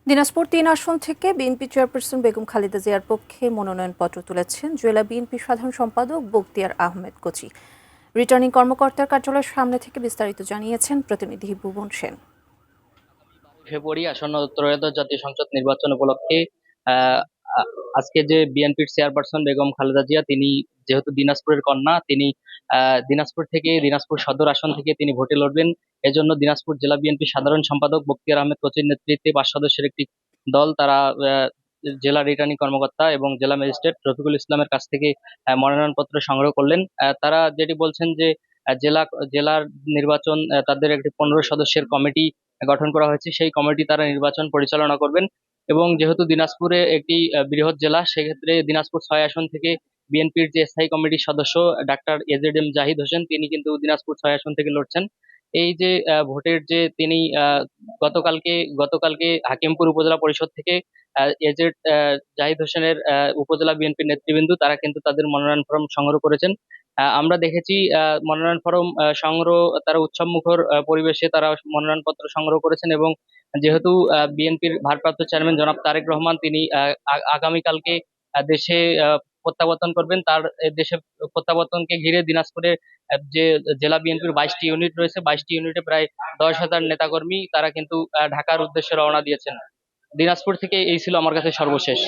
দিনাজপুর ৩ আসন থেকে BNP chairperson Begum Khaleda জিয়ার পক্ষে মনোনয়নপত্র তুলেছেন জেলা বিএনপি সাধারণ সম্পাদক বখতিয়ার আহমেদ কচি। রিটার্নিং কর্মকর্তার কার্যালয়ের সামনে থেকে বিস্তারিত জানিয়েছেন প্রতিনিধি ভুবন সেন। ফেব্রুয়ারি আসন্ন ত্রয়োদশ জাতীয় সংসদ নির্বাচন উপলক্ষে আহ, আ- আজকে যে বিএনপির চেয়ারপারসন বেগম খালেদা জিয়া, তিনি যেহেতু দিনাজপুরের কন্যা, তিনি দিনাজপুর থেকে, দিনাজপুর সদর আসন থেকে তিনি ভোটে লড়বেন। এজন্য দিনাজপুর জেলা বিএনপি সাধারণ সম্পাদক বখতিয়ার আহমেদ কোচির নেতৃত্বে 5 সদস্যের একটি দল, তারা জেলা রিটার্নিং কর্মকর্তা এবং জেলা ম্যাজিস্ট্রেট রফিকুল ইসলামের কাছ থেকে মনোনয়নপত্র সংগ্রহ করলেন। তারা যেটি বলছেন যে জেলার নির্বাচন, তাদের একটি 15 সদস্যের কমিটি গঠন করা হয়েছে, সেই কমিটি তারা নির্বাচন পরিচালনা করবেন। এবং যেহেতু দিনাজপুরে একটি বৃহৎ জেলা, সেক্ষেত্রে দিনাজপুর 6 আসন থেকে বিএনপির যে স্থায়ী কমিটির সদস্য doctor A Z M Zahid Hossain, তিনি কিন্তু দিনাজপুর 6 আসন থেকে লড়ছেন। এই যে ভোটের যে তিনি গতকালকে গতকালকে হাকিমপুর উপজেলা পরিষদ থেকে এজেড জাহিদ হোসেনের উপজেলা বিএনপির নেতৃবৃন্দ, তারা কিন্তু তাদের মনোনয়ন ফরম সংগ্রহ করেছেন। আমরা দেখেছি মনোনয়ন ফরম সংগ্রহ, তারা উৎসব মুখর পরিবেশে তারা মনোনয়নপত্র সংগ্রহ করেছেন। এবং যেহেতু বিএনপির ভারপ্রাপ্ত চেয়ারম্যান জনাব তারেক রহমান, তিনি আগামীকালকে দেশে প্রত্যাবর্তন করবেন, তার দেশে প্রত্যাবর্তনকে ঘিরে দিনাজপুরে যে জেলা বিএনপির 22টি ইউনিট রয়েছে, 22টি ইউনিটে প্রায় 10,000 নেতাকর্মী, তারা কিন্তু ঢাকার উদ্দেশ্যে রওনা দিয়েছেন। দিনাজপুর থেকে এই ছিল আমার কাছে সর্বশেষ।